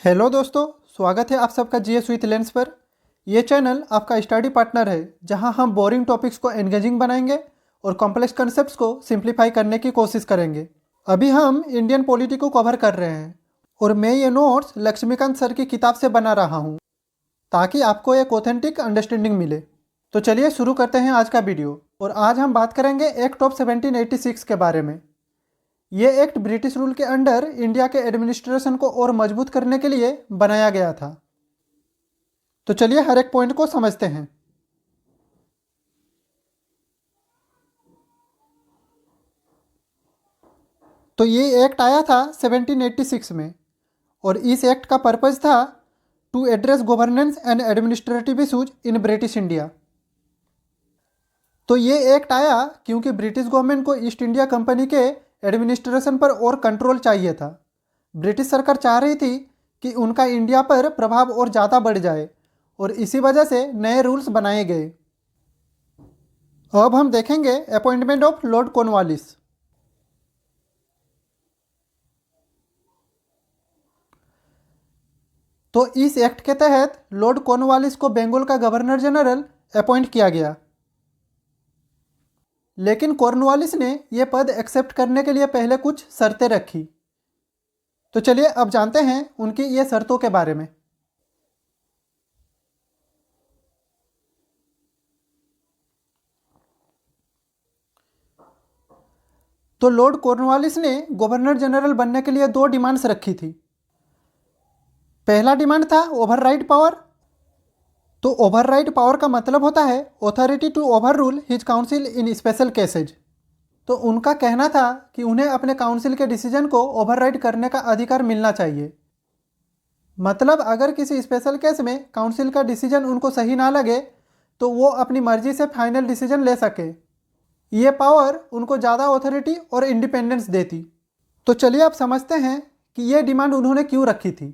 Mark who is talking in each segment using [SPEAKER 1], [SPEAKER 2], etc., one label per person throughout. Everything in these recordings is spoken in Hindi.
[SPEAKER 1] हेलो दोस्तों, स्वागत है आप सबका जीएस विथ लेंस पर। यह चैनल आपका स्टडी पार्टनर है जहां हम बोरिंग टॉपिक्स को एंगेजिंग बनाएंगे और कॉम्प्लेक्स कॉन्सेप्ट्स को सिंप्लीफाई करने की कोशिश करेंगे। अभी हम इंडियन पॉलिटी को कवर कर रहे हैं और मैं ये नोट्स लक्ष्मीकांत सर की किताब से बना रहा हूँ ताकि आपको एक ऑथेंटिक अंडरस्टैंडिंग मिले। तो चलिए शुरू करते हैं आज का वीडियो। और आज हम बात करेंगे एक्ट ऑफ 1786 के बारे में। ये एक्ट ब्रिटिश रूल के अंडर इंडिया के एडमिनिस्ट्रेशन को और मजबूत करने के लिए बनाया गया था। तो चलिए हर एक पॉइंट को समझते हैं। तो ये एक्ट आया था 1786 में और इस एक्ट का पर्पस था to address governance and administrative issues in British India. तो ये एक्ट आया क्योंकि ब्रिटिश गवर्नमेंट को ईस्ट इंडिया कंपनी के एडमिनिस्ट्रेशन पर और कंट्रोल चाहिए था। ब्रिटिश सरकार चाह रही थी कि उनका इंडिया पर प्रभाव और ज़्यादा बढ़ जाए और इसी वजह से नए रूल्स बनाए गए। अब हम देखेंगे अपॉइंटमेंट ऑफ लॉर्ड कॉर्नवालिस। तो इस एक्ट के तहत लॉर्ड कॉर्नवालिस को बंगाल का गवर्नर जनरल अपॉइंट किया गया, लेकिन कॉर्नवालिस ने यह पद एक्सेप्ट करने के लिए पहले कुछ शर्तें रखी। तो चलिए अब जानते हैं उनकी ये शर्तों के बारे में। तो लॉर्ड कॉर्नवालिस ने गवर्नर जनरल बनने के लिए दो डिमांड्स रखी थी। पहला डिमांड था ओवरराइड पावर। तो ओवरराइड पावर का मतलब होता है authority to overrule his council in special cases. तो उनका कहना था कि उन्हें अपने काउंसिल के डिसीजन को ओवरराइड करने का अधिकार मिलना चाहिए। मतलब अगर किसी स्पेशल केस में काउंसिल का डिसीजन उनको सही ना लगे तो वो अपनी मर्जी से फाइनल डिसीजन ले सके। ये पावर उनको ज़्यादा ऑथोरिटी और इंडिपेंडेंस देती। तो चलिए अब समझते हैं कि ये डिमांड उन्होंने क्यों रखी थी।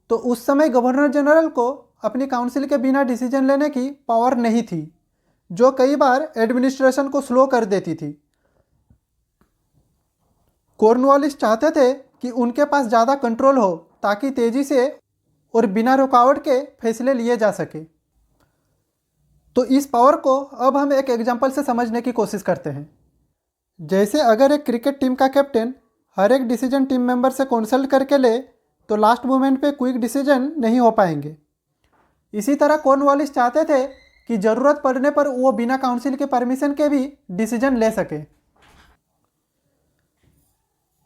[SPEAKER 1] तो उस समय गवर्नर जनरल को अपनी काउंसिल के बिना डिसीजन लेने की पावर नहीं थी, जो कई बार एडमिनिस्ट्रेशन को स्लो कर देती थी। कॉर्नवालिस चाहते थे कि उनके पास ज़्यादा कंट्रोल हो ताकि तेज़ी से और बिना रुकावट के फैसले लिए जा सके। तो इस पावर को अब हम एक एग्जांपल से समझने की कोशिश करते हैं। जैसे अगर एक क्रिकेट टीम का कैप्टन हर एक डिसीजन टीम मेंबर से कंसल्ट करके ले तो लास्ट मोमेंट पे क्विक डिसीजन नहीं हो पाएंगे। इसी तरह कॉर्नवालिस चाहते थे कि ज़रूरत पड़ने पर वो बिना काउंसिल के परमिशन के भी डिसीजन ले सके।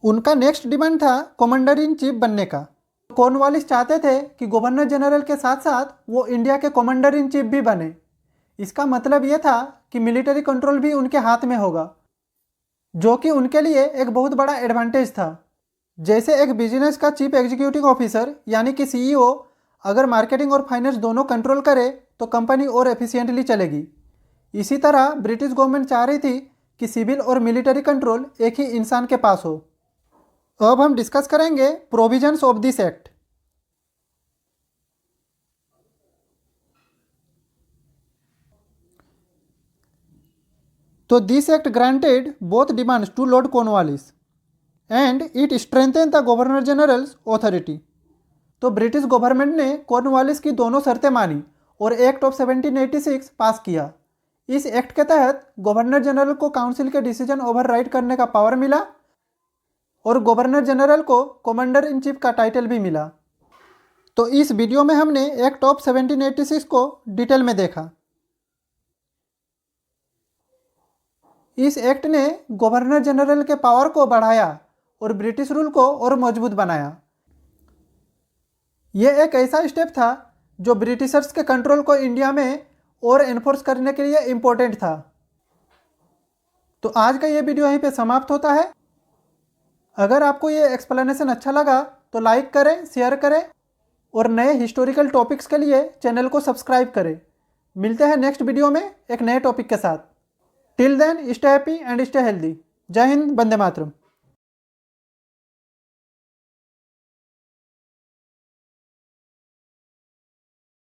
[SPEAKER 1] उनका नेक्स्ट डिमांड था कमांडर इन चीफ बनने का। कॉर्नवालिस चाहते थे कि गवर्नर जनरल के साथ साथ वो इंडिया के कमांडर इन चीफ भी बने। इसका मतलब ये था कि मिलिट्री कंट्रोल भी उनके हाथ में होगा, जो कि उनके लिए एक बहुत बड़ा एडवांटेज था। जैसे एक बिजनेस का चीफ एग्जीक्यूटिव ऑफिसर यानी कि सीईओ अगर मार्केटिंग और फाइनेंस दोनों कंट्रोल करे तो कंपनी और एफिशिएंटली चलेगी। इसी तरह ब्रिटिश गवर्नमेंट चाह रही थी कि सिविल और मिलिट्री कंट्रोल एक ही इंसान के पास हो। अब हम डिस्कस करेंगे प्रोविजंस ऑफ दिस एक्ट। तो this act granted both demands to Lord Cornwallis and it strengthen the governor general's authority. तो ब्रिटिश गवर्नमेंट ने कॉर्नवालिस की दोनों शर्तें मानी और एक्ट ऑफ 1786 पास किया। इस एक्ट के तहत गवर्नर जनरल को काउंसिल के डिसीजन ओवरराइड करने का पावर मिला और गवर्नर जनरल को कमांडर इन चीफ का टाइटल भी मिला। तो इस वीडियो में हमने एक्ट ऑफ 1786 को डिटेल में देखा। इस एक्ट ने गवर्नर जनरल के पावर को बढ़ाया और ब्रिटिश रूल को और मजबूत बनाया। यह एक ऐसा स्टेप था जो ब्रिटिशर्स के कंट्रोल को इंडिया में और एनफोर्स करने के लिए इम्पोर्टेंट था। तो आज का ये वीडियो यहीं पे समाप्त होता है। अगर आपको ये एक्सप्लेनेशन अच्छा लगा तो लाइक करें, शेयर करें और नए हिस्टोरिकल टॉपिक्स के लिए चैनल को सब्सक्राइब करें। मिलते हैं नेक्स्ट वीडियो में एक नए टॉपिक के साथ। Till then stay happy and stay healthy. जय हिंद, वंदे मातरम।